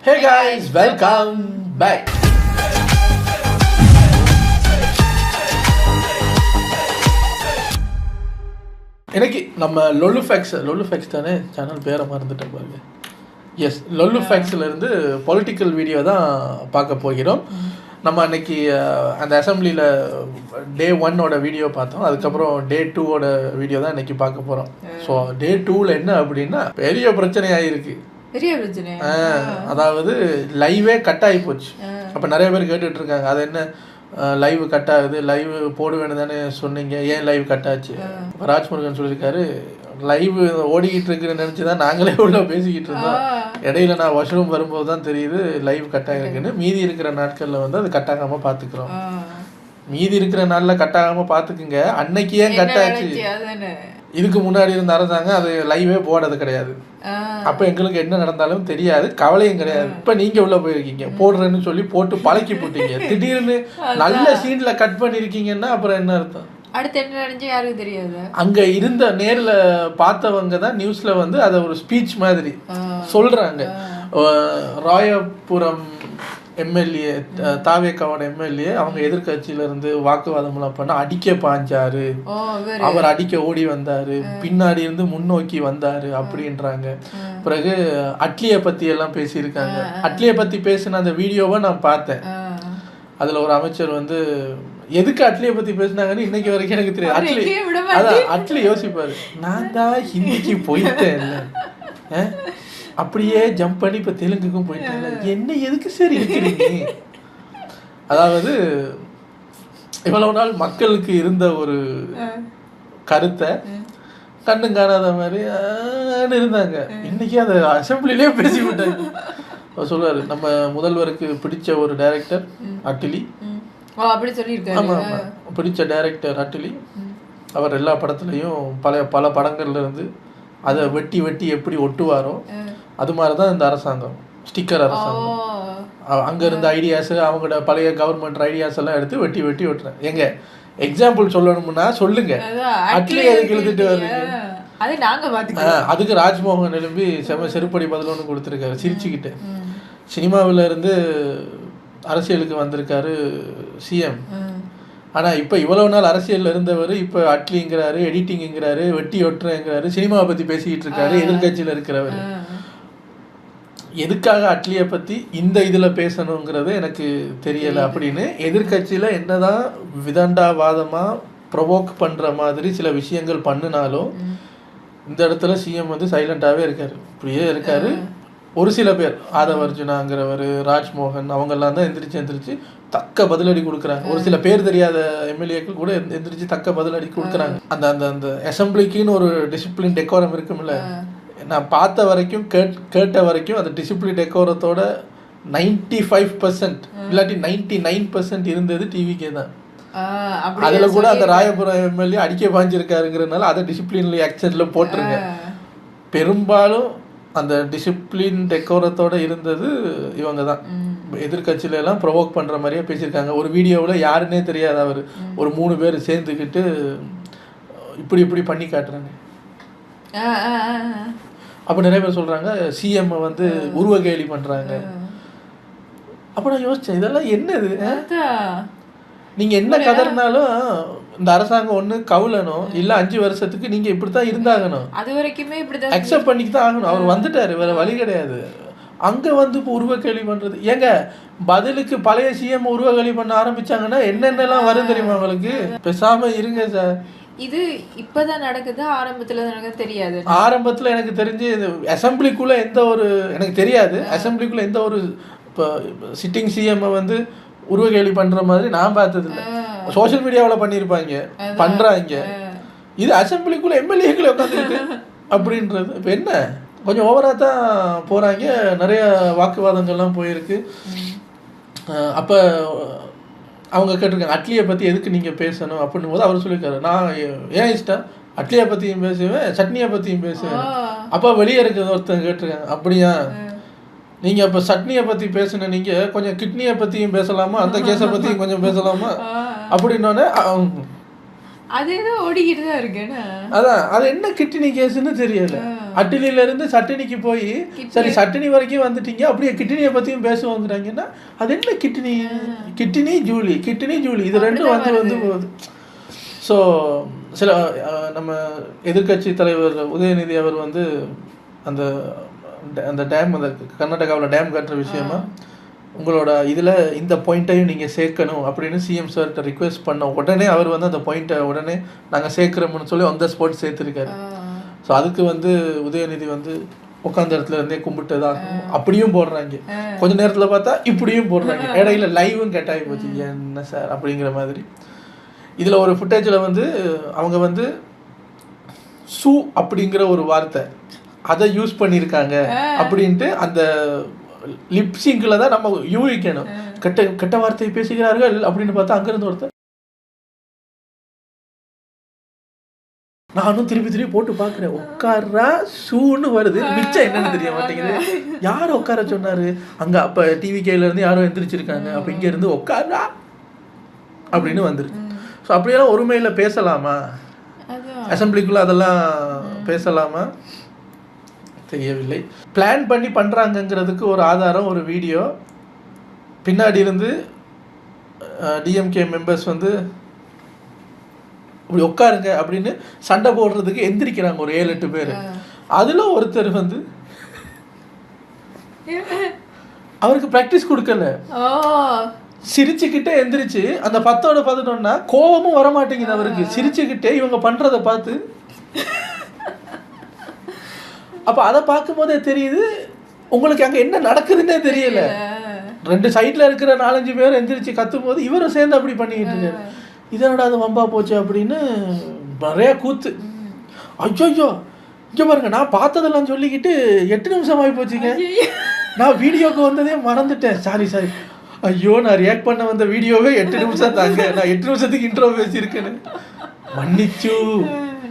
Hey guys, welcome back. இன்னைக்கு நம்ம லொல்லு facts தானே சேனல் பேரை மறந்துட்டேன் பாருங்க. எஸ், லொல்லு ஃபேக்ஸில் இருந்து பொலிட்டிக்கல் வீடியோ தான் பார்க்க போகிறோம். நம்ம அன்னைக்கு அந்த அசம்பிளியில் டே 1 வீடியோ பார்த்தோம். அதுக்கப்புறம் டே 2 வீடியோ தான் இன்னைக்கு பார்க்க போகிறோம். ஸோ டே 2 என்ன அப்படின்னா பெரிய பிரச்சனை ஆகிருக்கு. அதாவது லைவே கட் ஆகி போச்சு. அப்போ நிறைய பேர் கேட்டுட்டு இருக்காங்க, அது என்ன லைவ் கட் ஆகுது, லைவ் போடுவேன்னு தானே சொன்னீங்க, ஏன் லைவ் கட் ஆச்சு? ராஜ்முருகன் சொல்லியிருக்காரு, லைவ் ஓடிக்கிட்டு இருக்குன்னு நினச்சி தான் நாங்களே உள்ள பேசிக்கிட்டு இருந்தோம். இடையில நான் வாஷ்ரூம் வரும்போது தான் தெரியுது லைவ் கட் ஆகிருக்குன்னு. மீதி இருக்கிற நாட்களில் வந்து அது கட் ஆகாமல் பார்த்துக்குறோம். மீதி இருக்கிற நாளில் கட் ஆகாமல் பார்த்துக்குங்க. அன்னைக்கு ஏன் கட் ஆச்சு? இதுக்கு முன்னாடி இருந்த அரசாங்கம் அது லைவே போடுறது கிடையாது. அப்போ எங்களுக்கு என்ன நடந்தாலும் தெரியாது, கவலையும் கிடையாது. இப்போ நீங்கள் உள்ளே போயிருக்கீங்க, போடுறேன்னு சொல்லி போட்டு பழக்கி போட்டீங்க. திடீர்னு நல்ல சீனில் கட் பண்ணியிருக்கீங்கன்னா அப்புறம் என்ன அர்த்தம்? அடுத்து என்ன நடந்துச்சு யாருக்கு தெரியாது. அங்கே இருந்த நேரில் பார்த்தவங்க தான் நியூஸில் வந்து அதை ஒரு ஸ்பீச் மாதிரி சொல்கிறாங்க. ராயபுரம் எம்எல்ஏ, தாவேக்காவோட எம்எல்ஏ, அவங்க எதிர்கட்சியிலேருந்து வாக்குவாதம்லாம் பண்ண அடிக்க பாஞ்சாரு, அவர் அடிக்க ஓடி வந்தார், பின்னாடி இருந்து முன்னோக்கி வந்தார் அப்படின்றாங்க. பிறகு அட்லியை பற்றி எல்லாம் பேசியிருக்காங்க. அட்லியை பற்றி பேசின அந்த வீடியோவை நான் பார்த்தேன். அதில் ஒரு அமைச்சர் வந்து எதுக்கு அட்லியை பற்றி பேசினாங்கன்னு இன்னைக்கு வரைக்கும் எனக்கு தெரியாது. அதான் அட்லி யோசிப்பார், நான் தான் ஹிந்திக்கு போயிட்டேன், அப்படியே ஜம்ப் பண்ணி இப்போ தெலுங்குக்கும் போயிட்டாங்க, என்ன எதுக்கு சரி இருக்கிறீங்க? அதாவது இவ்வளவு நாள் மக்களுக்கு இருந்த ஒரு கருத்தை கண்ணு காணாத மாதிரி இருந்தாங்க. இன்னைக்கு அதை அசம்பிளிலே பேசி விட்டாங்க. அவர் சொல்லுவார், நம்ம முதல்வருக்கு பிடிச்ச ஒரு டைரக்டர் அட்லி. ஆமாம், பிடிச்ச டைரக்டர் அட்லி. அவர் எல்லா படத்துலையும் பல படங்கள்ல இருந்து அதை வெட்டி வெட்டி எப்படி ஒட்டுவாரோ அது மாதிரி தான் இந்த அரசாங்கம், ஸ்டிக்கர் அரசாங்கம். அங்கே இருந்த ஐடியாஸு, அவங்களோட பழைய கவர்மெண்ட் ஐடியாஸ் எல்லாம் எடுத்து வெட்டி வெட்டி ஒட்டுறேன். எங்க எக்ஸாம்பிள் சொல்லணும்னா சொல்லுங்க, அட்லி எதுக்கு எழுதிட்டு வர்றீங்க? அதுக்கு ராஜ்மோகன் எழும்பி செருப்படி பதில் ஒன்று கொடுத்துருக்காரு சிரிச்சுக்கிட்டு. சினிமாவில் இருந்து அரசியலுக்கு வந்திருக்காரு சிஎம். ஆனால் இப்போ இவ்வளவு நாள் அரசியலில் இருந்தவர் இப்போ அட்லிங்கிறாரு, எடிட்டிங்கிறாரு, வெட்டி ஒட்டுறேங்கிறாரு, சினிமாவை பற்றி பேசிக்கிட்டு இருக்காரு எதிர்கட்சியில் இருக்கிறவர். எதுக்காக அட்லியை பற்றி இந்த இதில் பேசணுங்கிறது எனக்கு தெரியலை அப்படின்னு எதிர்கட்சியில் என்னதான் விதண்டாவாதமாக ப்ரொவோக் பண்ணுற மாதிரி சில விஷயங்கள் பண்ணினாலும் இந்த இடத்துல சிஎம் வந்து சைலண்ட்டாகவே இருக்கார், இப்படியே இருக்கார். ஒரு சில பேர், ஆதவ அர்ஜுனாங்கிறவர், ராஜ்மோகன், அவங்கெல்லாம் தான் எந்திரிச்சு தக்க பதிலடி கொடுக்குறாங்க. ஒரு சில பேர் தெரியாத எம்எல்ஏக்கள் கூட எந்திரிச்சு தக்க பதிலடி கொடுக்குறாங்க. அந்த அந்த அந்த அசம்பிளிக்குன்னு ஒரு டிசிப்ளின் டெக்கோரம் இருக்கும்ல, நான் பார்த்த வரைக்கும் கேட்ட வரைக்கும் அந்த டிசிப்ளின் டெக்கோரத்தோட 95% இல்லாட்டி 99% இருந்தது டிவிக்கே தான். அதில் கூட அந்த ராயபுரம் எம்எல்ஏ அடிக்க பாஞ்சிருக்காருங்கிறதுனால அதை டிசிப்ளின்ல ஆக்ஷனில் போட்டுருங்க. பெரும்பாலும் அந்த டிசிப்ளின் டெக்கோரத்தோட இருந்தது இவங்க தான். எதிர்கட்சியில எல்லாம் ப்ரொவோக் பண்ணுற மாதிரியே பேசியிருக்காங்க. ஒரு வீடியோவில் யாருன்னே தெரியாது, அவர் ஒரு 3 பேர் சேர்ந்துக்கிட்டு இப்படி பண்ணி காட்டுறாங்க. அப்போ நிறைய பேர் சொல்கிறாங்க சிஎம் வந்து உருவகேலி பண்ணுறாங்க. அப்போ நான் யோசித்தேன், இதெல்லாம் என்னது? நீங்கள் என்ன கதறினாலும் இந்த அரசாங்கம் ஒன்று கவுலணும், இல்லை 5 வருஷத்துக்கு நீங்கள் இப்படி தான் இருந்தாகணும், அது வரைக்குமே இப்படி தான் அக்செப்ட் பண்ணிக்கு தான் ஆகணும். அவர் வந்துட்டார், வேறு வழி கிடையாது. அங்கே வந்து இப்போ உருவகேலி பண்ணுறது ஏங்க? பதிலுக்கு பழைய சிஎம் உருவகேலி பண்ண ஆரம்பித்தாங்கன்னா என்னென்னலாம் வரும் தெரியுமா அவங்களுக்கு? பேசாமல் இருங்க சார். இது இப்போதான் நடக்குது, ஆரம்பத்தில் நடக்குது தெரியாது. ஆரம்பத்தில் எனக்கு தெரிஞ்சு அசம்பிளிக்குள்ளே எந்த ஒரு, எனக்கு தெரியாது, அசம்பிளிக்குள்ளே எந்த ஒரு இப்போ சிட்டிங் சிஎம்மை வந்து உருவகேலி பண்ணுற மாதிரி நான் பார்த்தது இல்லை. சோஷியல் மீடியாவில் பண்ணியிருப்பாங்க, பண்ணுறாங்க. இது அசம்பிளிக்குள்ளே எம்எல்ஏக்களை உட்காந்துருக்கு அப்படின்றது இப்போ என்ன? கொஞ்சம் ஓவராக தான் போகிறாங்க. நிறைய வாக்குவாதங்கள்லாம் போயிருக்கு. அப்போ அவங்க கேட்டிருக்காங்க, அட்லியை பற்றி எதுக்கு நீங்கள் பேசணும் அப்படின்னும் போது அவர் சொல்லியிருக்காரு, நான் ஏன் இஷ்டம் அட்லியை பற்றியும் பேசுவேன், சட்னியை பற்றியும் பேசுவேன். அப்போ வெளியே இருக்கிறது ஒருத்தங்க கேட்டிருக்காங்க, அப்படியா நீங்கள் அப்போ சட்னியை பற்றி பேசுன, நீங்கள் கொஞ்சம் கிட்னியை பற்றியும் பேசலாமா, அந்த கேஸை பற்றியும் கொஞ்சம் பேசலாமா அப்படின்னோடனே அதே தான் ஓடிக்கிட்டு தான் இருக்குன்னு. அதான் அது என்ன கிட்னி கேஸுன்னு தெரியல. அட்டிலில இருந்து சட்டினிக்கு போய் சரி சட்டினி வரைக்கும் வந்துட்டீங்க, அப்படியே கிட்னியை பத்தியும் பேசுவாங்கிறாங்கன்னா அது என்ன கிட்னி ஜூலி இது ரெண்டும் வந்து போகுது. ஸோ சில நம்ம எதிர்கட்சி தலைவர் உதயநிதி அவர் வந்து அந்த அந்த டேம், அந்த கர்நாடகாவில் டேம் கட்டுற விஷயமா உங்களோட இதில் இந்த பாயிண்ட்டையும் நீங்கள் சேர்க்கணும் அப்படின்னு சிஎம் சார்கிட்ட ரிக்வெஸ்ட் பண்ண உடனே அவர் வந்து அந்த பாயிண்ட்டை உடனே நாங்கள் சேர்க்குறோம்னு சொல்லி அந்த ஸ்பாட் சேர்த்துருக்காரு. ஸோ அதுக்கு வந்து உதயநிதி வந்து உட்காந்த இடத்துல இருந்தே கும்பிட்டதாகவும் அப்படியும் போடுறாங்க, கொஞ்ச நேரத்தில் பார்த்தா இப்படியும் போடுறாங்க, இடையில லைவும் கட்டாகி போச்சு என்ன சார் அப்படிங்கிற மாதிரி. இதில் ஒரு ஃபுட்டேஜில் வந்து அவங்க வந்து சூ அப்படிங்கிற ஒரு வார்த்தை அதை யூஸ் பண்ணியிருக்காங்க அப்படின்ட்டு அந்த லிப்சிங்கில் தான் நம்ம யூகிக்கணும். கெட்ட வார்த்தையை பேசுகிறார்கள் அப்படின்னு பார்த்தா அங்கேருந்து ஒருத்தர் நானும் திருப்பி போட்டு பார்க்குறேன், உட்காரா ஷூன்னு வருது, மிச்சம் என்னன்னு தெரிய மாட்டேங்குது. யார் உட்கார சொன்னாரு அங்கே? அப்போ டிவிகேலேருந்து யாரோ எந்திரிச்சிருக்காங்க, அப்போ இங்கேருந்து உட்காரா அப்படின்னு வந்துருக்கு. ஸோ அப்படியெல்லாம் ஒருமையில் பேசலாமா? அசம்பிளிக்குள்ளே அதெல்லாம் பேசலாமா தெரியவில்லை. பிளான் பண்ணி பண்ணுறாங்கங்கிறதுக்கு ஒரு ஆதாரம் ஒரு வீடியோ. பின்னாடி இருந்து டிஎம்கே மெம்பர்ஸ் வந்து இப்படி உட்காருங்க அப்படின்னு சண்டை போடுறதுக்கு எந்திரிக்கிறாங்க ஒரு 7-8 பேர். அதில் ஒருத்தர் வந்து அவருக்கு ப்ராக்டிஸ் கொடுக்கல, சிரிச்சுக்கிட்டே எந்திரிச்சு அந்த 10ஓட 11னா கோபமும் வரமாட்டேங்குது அவருக்கு. சிரிச்சுக்கிட்டே இவங்க பண்ணுறதை பார்த்து அப்போ அதை பார்க்கும்போதே தெரியுது உங்களுக்கு அங்கே என்ன நடக்குதுன்னே தெரியல. 2 சைடில் இருக்கிற 4-5 பேர் எந்திரிச்சு கத்தும் போது இவரும் சேர்ந்து அப்படி பண்ணிக்கிட்டு இருக்காரு. இதனோட அது வம்பா போச்சு அப்படின்னு நிறையா கூத்து. ஐயோ இங்கே பாருங்க, நான் பார்த்ததெல்லாம் சொல்லிக்கிட்டு 8 நிமிஷம் ஆகி போச்சுங்க, நான் வீடியோக்கு வந்ததே மறந்துட்டேன், சாரி. ஐயோ நான் ரியாக்ட் பண்ண வந்த வீடியோவே 8 நிமிஷம் தாங்க, நான் 8 நிமிஷத்துக்கு இன்ட்ரோ பேசியிருக்கேன்னு மன்னிச்சு.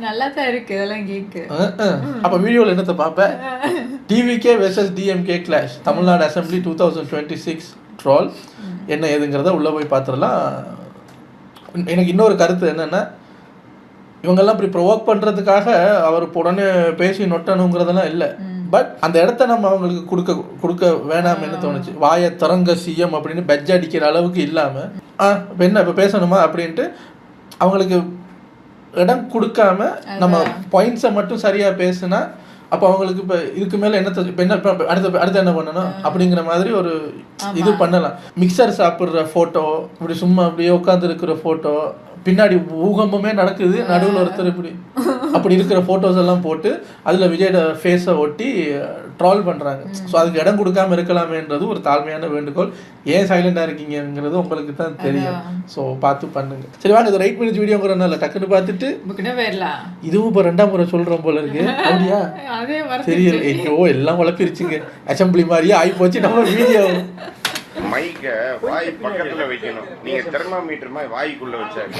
நல்லா தான் இருக்கு இதெல்லாம் கேக்கு. அப்போ வீடியோவில் என்னத்தை பார்ப்பேன்? TVK versus DMK clash, Tamil Nadu assembly 2026 troll என்ன ஏதுங்கிறத உள்ளே போய் பார்த்துடலாம். எனக்கு இன்னொரு கருத்து என்னென்னா, இவங்கெல்லாம் இப்படி ப்ரொவோக் பண்ணுறதுக்காக அவர் உடனே பேசி நொட்டணுங்கிறதெல்லாம் இல்லை. பட் அந்த இடத்த நம்ம அவங்களுக்கு கொடுக்க வேணாம்னு தோணுச்சு. வாயை திறங்க சிஎம் அப்படின்னு பெஜ் அடிக்கிற அளவுக்கு இல்லாமல் இப்போ என்ன இப்போ பேசணுமா அப்படின்ட்டு அவங்களுக்கு இடம் கொடுக்காம நம்ம பாயிண்ட்ஸை மட்டும் சரியாக பேசுனா அப்போ அவங்களுக்கு இப்போ இதுக்கு மேலே அடுத்து என்ன பண்ணணும் அப்படிங்கிற மாதிரி ஒரு இது பண்ணலாம். மிக்சர் சாப்பிட்ற ஃபோட்டோ, இப்படி சும்மா அப்படியே உட்காந்து இருக்கிற ஃபோட்டோ, பின்னாடி பூகம்பமே நடக்குது, நடுவில் ஒருத்தர் இப்படி அப்படி இருக்கிற ஃபோட்டோஸ் எல்லாம் போட்டு அதில் விஜயோட ஃபேஸை ஒட்டி ட்ரால் பண்ணுறாங்க. ஸோ அதுக்கு இடம் கொடுக்காம இருக்கலாமேன்றது ஒரு தாழ்மையான வேண்டுகோள். ஏன் சைலண்டாக இருக்கீங்கிறது உங்களுக்கு தான் தெரியும். ஸோ பார்த்து பண்ணுங்க. சரி வாங்க, இது ரைட் மினிட்ஸ் வீடியோங்கிறனால டக்குன்னு பார்த்துட்டு இதுவும் இப்போ 2ஆம் முறை சொல்கிறோம் போல இருக்கு. அப்படியா? தெரியல, எங்கோ எல்லாம் உழப்பிருச்சுங்க, அசம்பிளி மாதிரியே ஆகி போச்சு நம்ம வீடியோ. மைக்க வாய் பக்கத்துல வைக்கணும், நீங்க தெர்மாமீட்டர் மாதிரி வாய்க்குள்ள வச்சாங்க.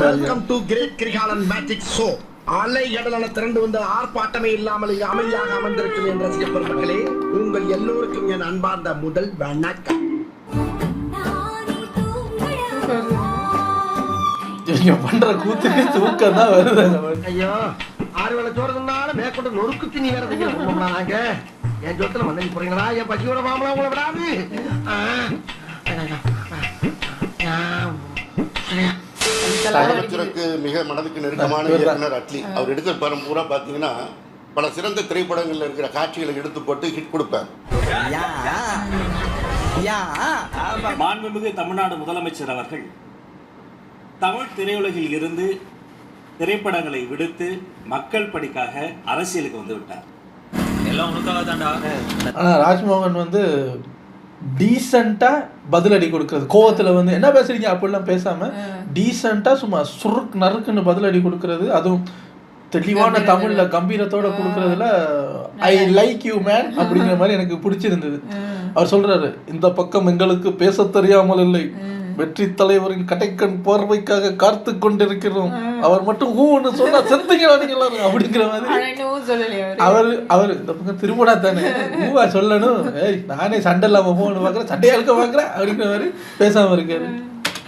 Welcome to great Krikalan magic show. அலை கடலான திரண்டு வந்து ஆர்ப்பாட்டமே இல்லாமல் இங்கு அமைதியாக அமர்ந்திருக்கும் என் ரசிக பெருமக்களே, உங்கள் எல்லோருக்கும் என் அன்பார்ந்த முதல் வணக்கம். இவங்க பண்ற கூத்துக்கு தூக்கம் தான் வருது. ஐயோ 6 வேளை சோறுனால மேற்கொண்டு நொறுக்கு திணி வேற திங்க நாங்க. என் ஜோத்துல வந்து போறீங்களா? என் பசியோட மாமலா உங்களை விடாது. முதலமைச்சருக்கு மிக மனதுக்கு நெருக்கமான இயக்குனர் அட்லி. அவர் எடுத்த படம் பூரா பார்த்தீங்கன்னா பல சிறந்த திரைப்படங்கள்ல இருக்கிற காட்சிகளை எடுத்து போட்டு ஹிட் கொடுப்பார். மாண்புமிகு தமிழ்நாடு முதலமைச்சர் அவர்கள் தமிழ் திரையுலகில் இருந்து திரைப்படங்களை விடுத்து மக்கள் படிக்காக அரசியலுக்கு வந்து விட்டார். எல்லாம் உனக்காக தான்டா. ஆனால் ராஜ்மோகன் வந்து டீசெண்டாக பதிலடி கொடுக்குறது, கோவத்தில் வந்து என்ன பேசுறீங்க அப்படிலாம் பேசாமல் டீசெண்டாக சும்மா சுருக்கு நறுக்குன்னு பதிலடி கொடுக்கறது, அதுவும் தெளிவான தமிழில் கம்பீரத்தோட கொடுக்கறதுல ஐ லைக் யூ மேன் அப்படிங்கிற மாதிரி எனக்கு பிடிச்சிருந்தது. அவர் சொல்கிறாரு, இந்த பக்கம் எங்களுக்கு பேச தெரியாமல் இல்லை, வெற்றி தலைவரின் கடைக்கண் பார்வைக்காக காத்து கொண்டிருக்கிறோம், அவர் மட்டும் ஊன்னு சொன்னா செத்துங்களா நீங்க அப்படிங்கிற மாதிரி அவர் இந்த பக்கம் திரும்படா தானே ஊவா சொல்லணும், ஏய் நானே சண்டை இல்லாம போகணும் பாக்குறேன், சண்டையா இருக்க பாக்குறேன் அப்படிங்கிற மாதிரி பேசாம இருக்காரு.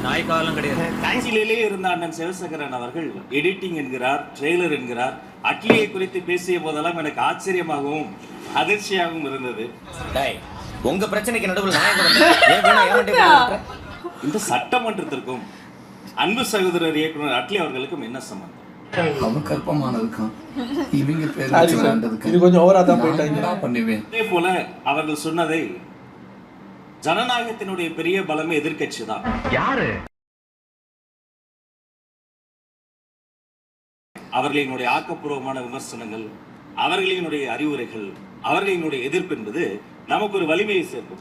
நாய்க்காலம் கிடையாது. காட்சியிலே இருந்த அண்ணன் சிவசங்கரன் அவர்கள் எடிட்டிங் என்கிறார், ட்ரெய்லர் என்கிறார். அட்லியை குறித்து பேசிய போதெல்லாம் எனக்கு ஆச்சரியமாகவும் அதிர்ச்சியாகவும் இருந்தது. உங்க பிரச்சனைக்கு நடுவில் இந்த சட்டமன்றத்திற்கும் அன்பு சகோதரர் இயக்குனர் அட்லி அவர்களுக்கும் என்ன சம்பந்தம்? அவன் கற்பமானதுக்கும் இவங்க இது கொஞ்சம் ஓவரா தான் போயிட்டாங்க. பண்ணுவேன். அதே போல அவர்கள் சொன்னதை ஜனநாயகத்தினுடைய பெரிய பலமே எதிர்க்கட்சி தான். யாரு அவர்களினுடைய ஆக்கப்பூர்வமான விமர்சனங்கள், அவர்களினுடைய அறிவுரைகள், அவர்களினுடைய எதிர்ப்பு என்பது நமக்கு ஒரு வலிமையை சேர்க்கும்.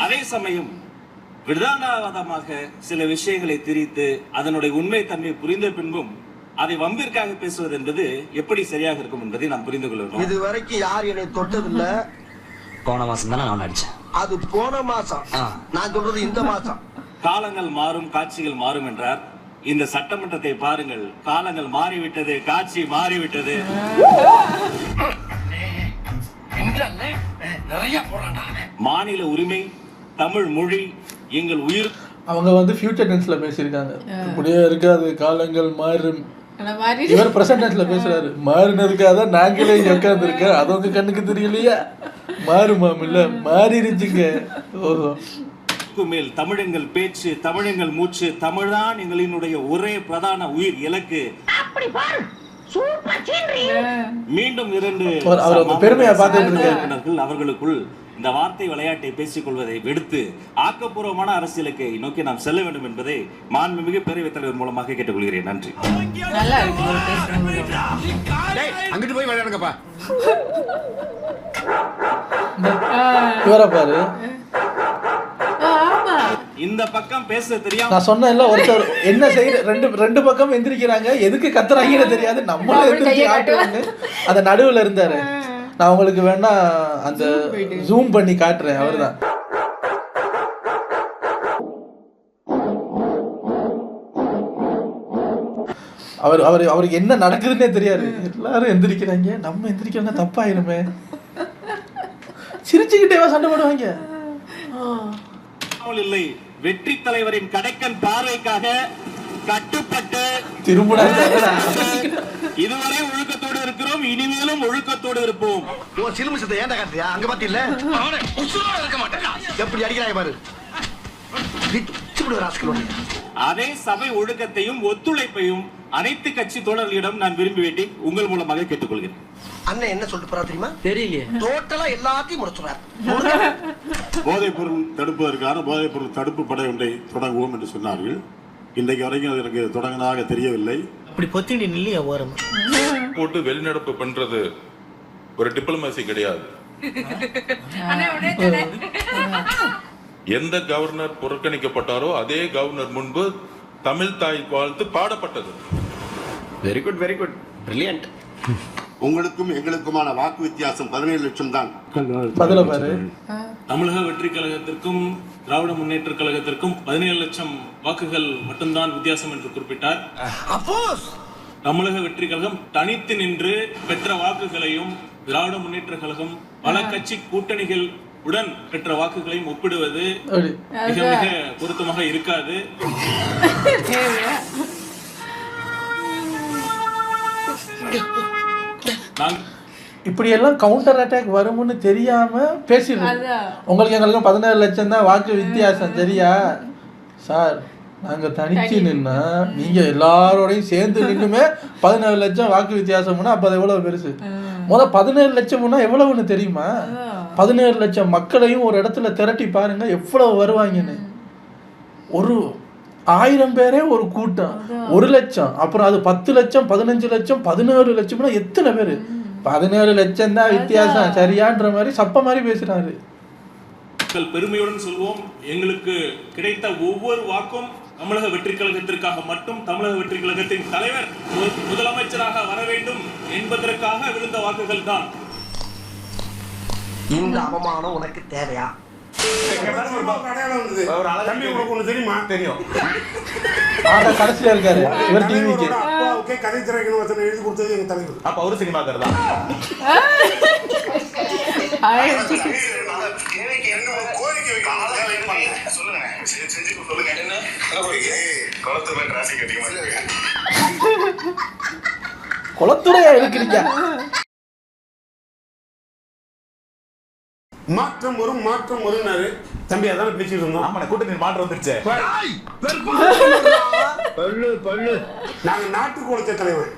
அதே சமயம் விதானவாதமாக சில விஷயங்களை திரித்து அதனுடைய உண்மை தன்மை புரிந்த பின்பும் அதை வம்பிற்காக பேசுவது என்பது எப்படி சரியாக இருக்கும் என்பதை நாம் புரிந்து கொள்ளணும். இது வரைக்கும் யார் என்னை தொட்டதில்ல. போன மாசம் தானே நான் அடிச்சேன். அது போன மாசம், நான் சொல்றது இந்த மாசம். காலங்கள் மாறும், காட்சிகள் மாறும் என்றார். இந்த சட்டமன்றத்தை பாருங்கள், காலங்கள் மாறிவிட்டது, காட்சி மாறிவிட்டது. மாநில உரிமை, தமிழ் மொழி எங்கள் உயிர். அவங்க வந்து ஃபியூச்சர் டென்ஸ்ல பேசியிருக்காங்க, இப்படியே இருக்காது, காலங்கள் மாறும். இவர் பிரசன்ட் டென்ஸ்ல பேசுறாரு, மாறினதுக்காக தான் நாங்களே உட்கார்ந்து இருக்கோம், அது உங்க கண்ணுக்கு தெரியலையா? மாறுமாம் இல்ல, மாறிடுச்சுங்க. ஓஹோ. மேல் தமிழங்கள் பேச்சு, தமிழங்கள் மூச்சு, தமிழ்தான் எங்களினுடைய ஒரே பிரதான உயிர் இலக்கு. மீண்டும் இரண்டு பெருமையா பார்த்து அவர்களுக்குள் இந்த வார்த்தை விளையாட்டை பேசிக் கொள்வதை விடுத்து ஆக்கப்பூர்வமான அரசியலுக்கு நோக்கி நாம் செல்ல வேண்டும் என்பதை மாண்புமிகு பேரவைத் தலைவர் மூலமாக கேட்டுக்கொள்கிறேன். நன்றி. அங்கிட்டு போய் விளையாடுங்கப்பா. இவரை பாரு, இந்த பக்கம் பேச தெரியாம நான் சொன்னேன்ல, ஒருத்தர் என்ன செய்ய ரெண்டு பக்கம் எந்திரிக்கிறாங்க, எதுக்கு கத்துறாங்கன்னு தெரியாது, நம்மளும் எந்திரிச்சு ஆட்டுவாங்க. அந்த நடுவுல இருந்தாரு, நான் உங்களுக்கு வேணா அந்த ஜூம் பண்ணி காட்டுறேன். அவர்தான் அவருக்கு என்ன நடக்குதுன்னே தெரியாது. எல்லாரும் எந்திரிக்கிறாங்க, நம்ம எந்திரிக்கலன்னா தப்பாயிருமே, சிரிச்சுக்கிட்டே சண்டை போடுவாங்க. இல்லை, வெற்றி தலைவரின் கடைக்கன் பார்வைக்காக கட்டுப்பட்டு திரும்ப இதுவரை ஒழுக்கத்தோடு இருக்கிறோம், இனிமேலும் ஒழுக்கத்தோடு இருப்போம். சிலுமிசத்தை ஏன்டா காட்டுறியா? அங்க பாத்தீங்களா இருக்க மாட்டேன், எப்படி அடிக்கிறாய் பாரு. அதே சபை ஒழுக்கத்தையும் ஒத்துழைப்பையும் அனைத்து கட்சி தோழர்களிடம் நான் விரும்பி வேண்டி உங்கள் மூலமாக கேட்டுக்கொள்கிறேன். அண்ணன் என்ன சொல்லிட்டு போறா தெரியுமா? தெரியலையே. டோட்டலா எல்லாத்தையும் முடிச்சுறார். போதைப் பொருள் தடுப்பதற்கான போதைப் பொருள் தடுப்பு படை ஒன்றை தொடங்குவோம் என்று சொன்னார்கள். இன்றைக்கு வரைக்கும் அதற்கு தொடங்கினதாக தெரியவில்லை. அப்படி பொத்திண்டி நில்லையா ஓரம் போட்டு வெளிநடப்பு பண்றது ஒரு டிப்ளமசி கிடையாது. எந்த கவர்னர் புறக்கணிக்கப்பட்டாரோ அதே கவர்னர் முன்பு தமிழ் தாய் வாழ்த்து பாடப்பட்டது. Very good, very good, brilliant. உங்களுக்கும் எங்களுக்குமான வாக்கு வித்தியாசம் 17 லட்சம் தான். தமிழக வெற்றி கழகத்திற்கும் திராவிட முன்னேற்ற கழகத்திற்கும் 17 லட்சம் வாக்குகள் மட்டும்தான் வித்தியாசம் என்று குறிப்பிட்டார். தமிழக வெற்றி கழகம் தனித்து நின்று பெற்ற வாக்குகளையும் திராவிட முன்னேற்ற கழகம் பல கட்சி கூட்டணிகள் உடன் பெற்ற வாக்குகளையும் ஒப்பிடுவது மிக மிக பொருத்தமாக இருக்காது. இப்படி எல்லாம் கவுண்டர் அட்டாக் வரும்னு தெரியாம பேசிடுறோம். உங்களுக்கு எங்களுக்கு 17 லட்சம் தான் வாக்கு வித்தியாசம், சரியா சார்? நாங்க தனிச்சு நின்னா நீங்க எல்லாரோடையும் சேர்ந்து நின்னுமே 17 லட்சம் வாக்கு வித்தியாசம்னா அப்ப அது எவ்வளவு பெருசு. 17 லட்சம்னா எவ்வளவுன்னு தெரியுமா? 17 லட்சம் மக்களையும் ஒரு இடத்துல திரட்டி பாருங்க எவ்வளவு வருவாங்கன்னு. ஒரு 1000 பேரே ஒரு கூட்டம், 1 லட்சம், அப்புறம் அது 10 லட்சம், 15 லட்சம், 17 லட்சம்னா எத்தனை பேரு? 17 லட்சம் தான் வித்தியாசம், சரியான்ற மாதிரி சப்ப மாதிரி பேசுறாரு. பெருமையுடன் சொல்வோம், எங்களுக்கு கிடைத்த ஒவ்வொரு வாக்கும் தமிழக வெற்றி கழகத்திற்காக மட்டும், தமிழக வெற்றி கழகத்தின் தலைவர் முதலமைச்சராக வர வேண்டும் என்பதற்காக விழுந்த வாக்குகள் தான். இந்த அவமானம் உனக்கு தேவையா? தெரியுமா? தெரியும். கடைசியா இருக்காரு இவர் டிவிக்கு. அப்பாவுக்கே கதை திரைக்கணும் வசனம் எழுதி கொடுத்தது எங்க தலைவர். அப்ப அவரு சினிமாக்காரர் தான். குளத்துறையா இருக்கிறீங்க. மாற்றம் வரும்னாரு தம்பி. அதான பேசிட்டு இருந்தோம். ஆமா, கூட்டணி மாற்றம் வந்துருச்சு. நாங்க நாட்டுக்கு உழைச்ச தலைவர்.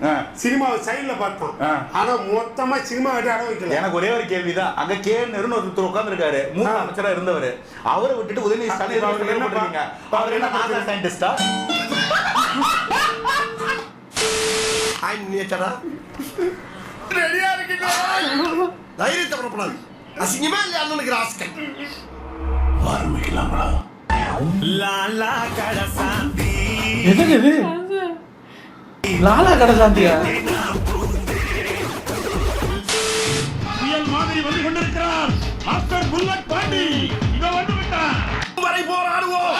சினிமாவை சைடுல பார்த்தோம். ஆனா மொத்தமா சினிமா விட்டு அட வைக்கல. எனக்கு ஒரே ஒரு கேள்விதான். அங்க கேன்னு ஒருத்தர் உட்கார்ந்து இருக்காரு, மூத்த அமைச்சரா இருந்தவர். அவரை விட்டுட்டு உதயநிதி ஸ்டாலின் அவர் என்ன பண்றீங்க? அவர் என்ன நாசா சயின்டிஸ்டா? ஐ நேச்சரா ரெடியா இருக்கீங்க? தைரியத்தை வரப்படாது. அசிங்கமா இல்ல அண்ணனுக்கு ராஸ்கல். ஆரம்பிக்கலாங்களா? லாலா கடசாந்தி. எது லாலா கடசாந்தியா? புயல் மாதிரி வந்து கொண்டிருக்கிறார் மாஸ்டர் புல்லட் பாண்டி. இங்க வந்து விட்டார். வரை போராடுவோம்,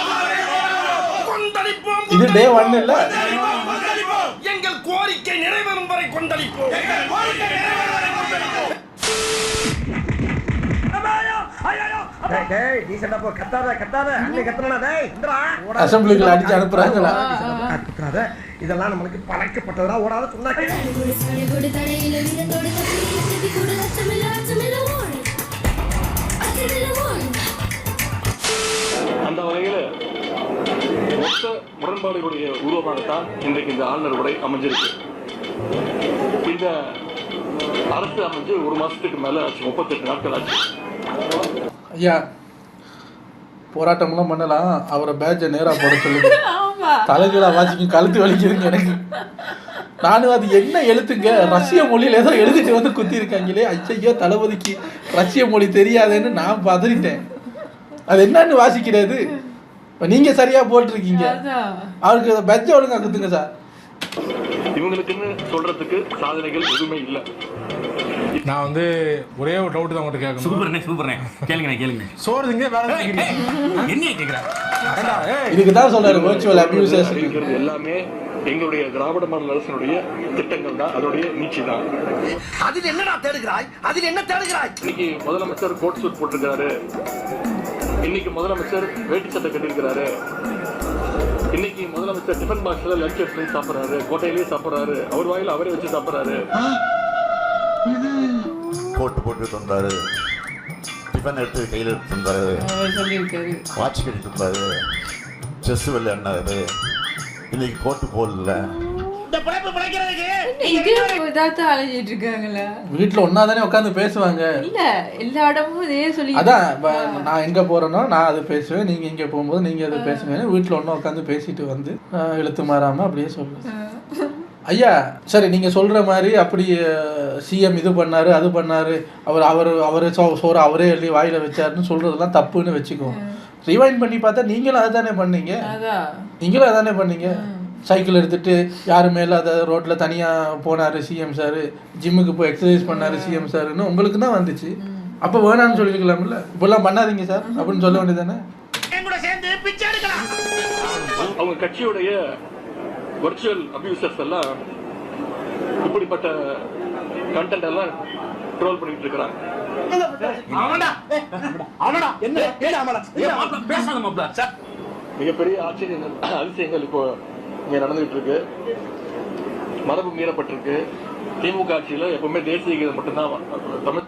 கொந்தளிப்போம். இது டே 1 இல்ல. எங்கள் கோரிக்கை நிறைவேறும் வரை கொந்தளிப்போம். அசம்பிளிக்குள்ள அடிச்சு அனுப்புறாங்களா? இதெல்லாம் நம்மளுக்கு பழக்கப்பட்டதா ஓடாத சொன்னாங்க. அந்த வகையில் மொத்த முரண்பாடுகளுடைய உருவமாகத்தான் இன்றைக்கு இந்த ஆளுநர் உரை அமைஞ்சிருக்கு. இந்த அரசு அமைஞ்சு 1 மாசத்துக்கு மேல ஆச்சு, 38 நாட்கள் ஆச்சு. ஐயா, போராட்டம்லாம் பண்ணலாம், அவரை பேட்சை நேரா போட சொல்லுங்க. தலைகீழா வாசிக்கும், கழுத்து வலிக்குதுங்க எனக்கு. நானும் அது என்ன எழுத்துங்க, ரஷ்ய மொழியில ஏதோ எழுதிட்டு வந்து குத்தி இருக்காங்களே. ஐயோ, தளபதிக்கு ரஷ்ய மொழி தெரியாதுன்னு நான் பதறிட்டேன். அது என்னன்னு வாசிக்கிறது? நீங்க சரியா போட்டிருக்கீங்க. அவருக்கு பேட்சை ஒழுங்கா குத்துங்க சார். இவங்களுக்குன்னு சொல்றதுக்கு சாதனைகள் எதுவுமே இல்லை. நான் வந்து ஒரே ஒரு டவுட் தான் உங்கள்கிட்ட கேட்கணும். சூப்பர்ண்ணே கேளுங்க. சோறுங்க வேற என்ன கேட்குறேன்? இதுக்கு தான் சொல்றாரு வர்ச்சுவல் அபியூசர்ஸ். எல்லாமே எங்களுடைய திராவிட மாடல் அரசினுடைய திட்டங்கள் தான், அதோடைய நீட்சி தான். அதில் என்னடா தேடுகிறாய்? இன்னைக்கு முதலமைச்சர் கோட் சூட் போட்டிருக்காரு. இன்னைக்கு முதலமைச்சர் வேட்டி சட்டை கட்டிருக்கிறாரு. இன்னைக்கு முதலமைச்சர் டிஃபன் பாக்ஸ்ல லஞ்ச் எடுத்து சாப்பிடுறாரு, கோட்டையிலேயே சாப்பிடுறாரு, அவர் வாயில அவரே வச்சு சாப்பிடுறாரு. கோட்டு போட்டு தந்தாரு, டிஃபன் எடுத்து கையில் எடுத்து தந்தாரு, வாட்ச் கட்டிட்டு இருந்தாரு, செஸ் விளையாடினாரு. இன்னைக்கு கோட்டு போடல. வீட்டுல ஒன்னாதானே உட்காந்து பேசுவாங்க. இல்ல எல்லா இடமும் இதே சொல்லி. அதான் நான் எங்க போறேனோ நான் அதை பேசுவேன், நீங்க இங்க போகும்போது நீங்க அதை பேசுவேன். வீட்டுல ஒன்னா உட்காந்து பேசிட்டு வந்து இழுத்து மாறாம அப்படியே சொல்லுவேன். ஐயா சரி, நீங்க சொல்ற மாதிரி அப்படி சிஎம் இது பண்ணாரு அது பண்ணாரு, அவரு சோறு அவரே எழுதி வாயில வச்சாருன்னு சொல்றதெல்லாம் தப்புன்னு வச்சுக்கோ. ரிவைண்ட் பண்ணி பார்த்தா நீங்களும் அதானே பண்ணீங்க. சைக்கிள் எடுத்துட்டு யாரு மேல அதை ரோட்ல தனியா போனாரு சிஎம் சார், ஜிம்முக்கு போய் எக்ஸசைஸ் பண்ணாரு சிஎம் சார்னு உங்களுக்கு தான் வந்துச்சு. அப்ப வேணான்னு சொல்லிருக்கலாம்ல. இப்பெல்லாம் பண்ணாதீங்க சார் அப்படின்னு சொல்ல வேண்டியதானே. அவங்க கட்சியுடைய வர்ச்சுவல் அபியூசர்ஸ் எல்லாம் இப்படிப்பட்ட கண்டென்ட் எல்லாம் ட்ரோல் பண்ணிட்டு இருக்கிறாங்க. மிகப்பெரிய அதிசயங்கள் இப்போ இங்க நடந்துகிட்டு இருக்கு. மரபு மீறப்பட்டிருக்கு. திமுக ஆட்சியில எப்பவுமே தேசிய கீதம் மட்டும்தான் தமிழ்.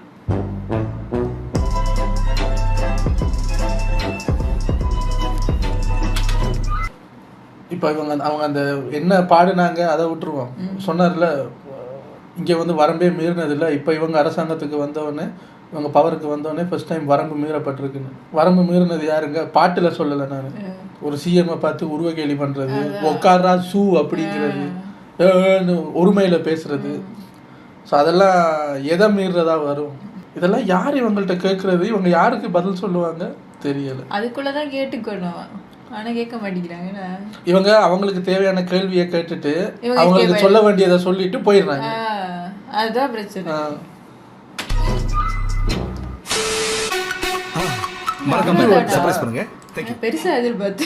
இப்போ அவங்க அந்த என்ன பாடுனாங்க அதை விட்டுருவோம். சொன்னார்ல இங்கே வந்து வரம்பே மீறினதில்லை. இப்போ இவங்க அரசாங்கத்துக்கு வந்தவொடனே, இவங்க பவருக்கு வந்தோடனே ஃபர்ஸ்ட் டைம் வரம்பு மீறப்பட்டிருக்குன்னு. வரம்பு மீறினது யாருங்க? பாட்டில் சொல்லலை நான். ஒரு சிஎம்ஐ பார்த்து உருவ கேலி பண்ணுறது, உட்காரா ஷூ அப்படிங்கிறது, ஒருமையில் பேசுறது. ஸோ அதெல்லாம் எதை மீறதா வரும்? இதெல்லாம் யார் இவங்கள்ட்ட கேட்குறது? இவங்க யாருக்கு பதில் சொல்லுவாங்க தெரியலை. அதுக்குள்ளதான் கேட்டுக்கணும், ஆனால் கேட்க மாட்டேங்கிறாங்க. இவங்க அவங்களுக்கு தேவையான கேள்வியை கேட்டுட்டு அவங்களுக்கு சொல்ல வேண்டியதை சொல்லிட்டு போயிடுறாங்க. அதுதான் பிரச்சனை. சர்ப்ரைஸ் பண்ணுங்க. பெருசா எதிர்பார்த்து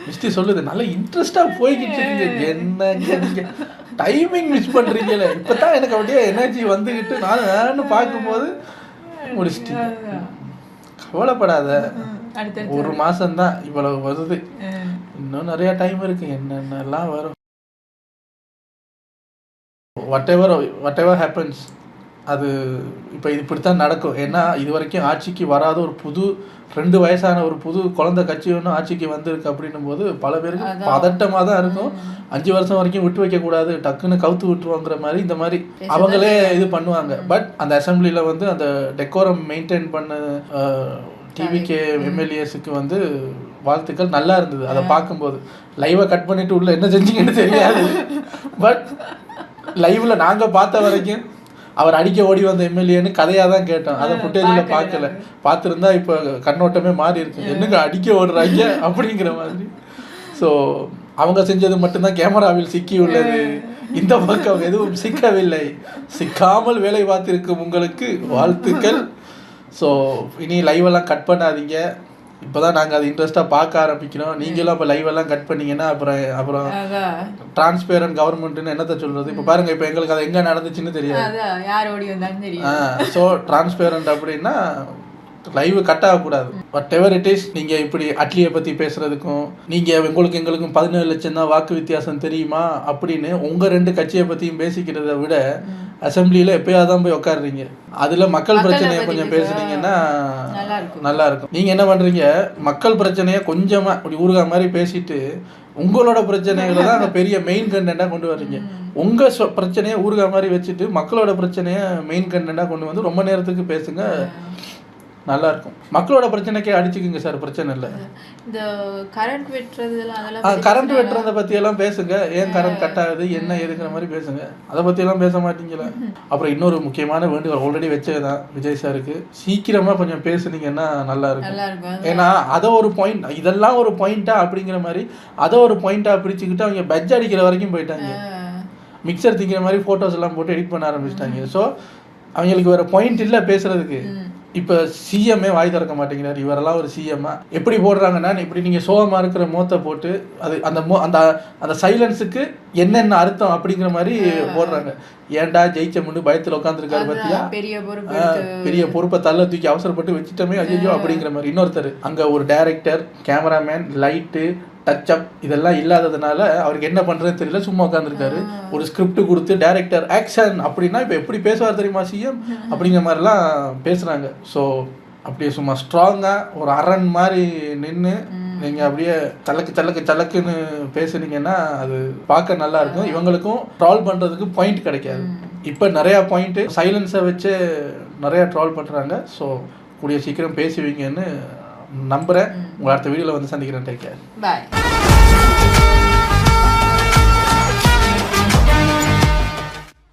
மிஸ்டி சொல்லுது நல்ல இன்ட்ரெஸ்டா போய்கிட்டு இருக்கீங்க, என்னங்க நீங்க டைமிங் மிஸ் பண்றீங்களே. இப்பதான் எனக்கு அப்படியே எனர்ஜி வந்துகிட்டு நான் பார்க்கும்போது முடிச்சிட்டீங்க. கவலைப்படாத, ஒரு மாசம் தான் இவ்வளவு வருது, இன்னும் நிறைய டைம் இருக்கு, என்னென்னலாம் வரும். வாட் எவர் ஹேப்பன்ஸ், அது இப்போ இப்படித்தான் நடக்கும். ஏன்னா இது வரைக்கும் ஆட்சிக்கு வராத ஒரு புது 2 வயசான ஒரு புது குழந்தை கட்சி ஒன்று ஆட்சிக்கு வந்திருக்கு அப்படின்னும் போது பல பேருக்கு பதட்டமாக தான் இருக்கும். 5 வருஷம் வரைக்கும் விட்டு வைக்கக்கூடாது, டக்குன்னு கவுத்து விட்டுருவாங்கிற மாதிரி இந்த மாதிரி அவங்களே இது பண்ணுவாங்க. பட் அந்த அசம்பிளியில் வந்து அந்த டெக்கோரம் மெயின்டைன் பண்ண டிவிகே எம்எல்ஏஸுக்கு வந்து வாழ்த்துக்கள், நல்லா இருந்தது அதை பார்க்கும்போது. லைவை கட் பண்ணிட்டு உள்ள என்ன செஞ்சீங்கன்னு தெரியாது, பட் லைவ்ல நாங்கள் பார்த்த வரைக்கும் அவர் அடிக்க ஓடி வந்த எம்எல்ஏன்னு கதையாக தான் கேட்டோம். அதை ஃபுட்டேஜில் பார்க்கல. பார்த்துருந்தா இப்போ கண்ணோட்டமே மாறி இருக்கு, என்னங்க அடிக்க ஓடுறாங்க அப்படிங்கிற மாதிரி. ஸோ அவங்க செஞ்சது மட்டும்தான் கேமராவில் சிக்கி உள்ளது, இந்த பக்கம் எதுவும் சிக்கவில்லை. சிக்காமல் வேலை பார்த்திருக்கும் உங்களுக்கு வாழ்த்துக்கள். ஸோ இனி லைவெல்லாம் கட் பண்ணாதீங்க. இப்போ தான் நாங்கள் அது இன்ட்ரெஸ்ட்டாக பார்க்க ஆரம்பிக்கிறோம். நீங்களும் அப்போ லைவெல்லாம் கட் பண்ணிங்கன்னா அப்புறம் டிரான்ஸ்பேரண்ட் கவர்மெண்ட்னு என்னத்தை சொல்கிறது. இப்போ பாருங்கள், இப்போ எங்களுக்கு அது எங்கே நடந்துச்சுன்னு தெரியாது. ஸோ டிரான்ஸ்பேரண்ட் அப்படின்னா லைவ் கட் ஆகக்கூடாது. வாட் எவர் இட் இஸ், நீங்கள் இப்படி அட்லியை பற்றி பேசுகிறதுக்கும் நீங்கள் எங்களுக்கும் 17 லட்சம் தான் வாக்கு வித்தியாசம் தெரியுமா அப்படின்னு உங்கள் 2 கட்சியை பற்றியும் பேசிக்கிறத விட அசம்பிளியில் எப்போயாவது தான் போய் உட்காடுறீங்க. அதில் மக்கள் பிரச்சனையை கொஞ்சம் பேசுனீங்கன்னா நல்லா இருக்கும். நீங்கள் என்ன பண்ணுறீங்க, மக்கள் பிரச்சனையை கொஞ்சமாக அப்படி ஊறுகா மாதிரி பேசிட்டு உங்களோட பிரச்சனைகளை தான் அங்கே பெரிய மெயின் கண்டென்ட்டாக கொண்டு வர்றீங்க. உங்கள் பிரச்சனையை ஊறுகா மாதிரி வச்சுட்டு மக்களோட பிரச்சனையை மெயின் கண்டென்ட்டாக கொண்டு வந்து ரொம்ப நேரத்துக்கு பேசுங்க, நல்லா இருக்கும். மக்களோட பிரச்சனைக்கே அடிச்சுக்குங்க சார், பிரச்சனை இல்லை. இந்த கரண்ட் வெட்டுறதுலாம் கரண்ட் வெட்டுறதை பற்றியெல்லாம் பேசுங்க. ஏன் கரண்ட் கட் ஆகுது என்ன ஏதுங்கிற மாதிரி பேசுங்க, அதை பற்றியெல்லாம் பேச மாட்டீங்களா? அப்புறம் இன்னொரு முக்கியமான வேண்டுகோள் ஆல்ரெடி வச்சது தான் விஜய் சாருக்கு, சீக்கிரமாக கொஞ்சம் பேசுனீங்கன்னா நல்லா இருக்கும். ஏன்னா அதை ஒரு பாயிண்ட், இதெல்லாம் ஒரு பாயிண்டா அப்படிங்கிற மாதிரி அதை ஒரு பாயிண்டாக பிரிச்சுக்கிட்டு அவங்க பட்ஜ் அடிக்கிற வரைக்கும் போயிட்டாங்க. மிக்சர் திங்கிற மாதிரி ஃபோட்டோஸ் எல்லாம் போட்டு எடிட் பண்ண ஆரம்பிச்சிட்டாங்க. ஸோ அவங்களுக்கு வேறு பாயிண்ட் இல்லை பேசுறதுக்கு. இப்போ சிஎம்ஏ வாய் திறக்க மாட்டேங்கிறார். இவரெல்லாம் ஒரு சிஎம்மா எப்படி போடுறாங்கன்னா, இப்படி நீங்கள் சோகமாக இருக்கிற மோத்தை போட்டு அது அந்த சைலன்ஸுக்கு என்னென்ன அர்த்தம் அப்படிங்கிற மாதிரி போடுறாங்க. ஏன்டா ஜெயிச்ச முன்னு பயத்தில் உட்காந்துருக்காரு பார்த்தியா, பெரிய பொறுப்பை தள்ள தூக்கி அவசரப்பட்டு வச்சுட்டோமே ஐயோ அப்படிங்கிற மாதிரி. இன்னொருத்தர் அங்கே ஒரு director, cameraman, light, touch up இதெல்லாம் இல்லாததுனால அவருக்கு என்ன பண்ணுறதுன்னு தெரியல, சும்மா உட்காந்துருக்காரு. ஒரு ஸ்கிரிப்ட் கொடுத்து டைரக்டர் ஆக்ஷன் அப்படின்னா இப்போ எப்படி பேசுவார் தெரியுமா சிஎம் அப்படிங்கிற மாதிரிலாம் பேசுகிறாங்க. ஸோ அப்படியே சும்மா ஸ்ட்ராங்காக ஒரு அரண் மாதிரி நின்று நீங்கள் அப்படியே சலக்குன்னு பேசுனீங்கன்னா அது பார்க்க நல்லா இருக்கும். இவங்களுக்கும் ட்ரால் பண்ணுறதுக்கு பாயிண்ட் கிடைக்காது. இப்போ நிறையா பாயிண்ட்டு சைலன்ஸை வச்சு நிறையா ட்ரால் பண்ணுறாங்க. ஸோ கூடிய சீக்கிரம் பேசுவீங்கன்னு நம்புகிறேன். உங்களை அடுத்த வீடியோவில் வந்து சந்திக்கிறேன். டேக் கேர், பாய்.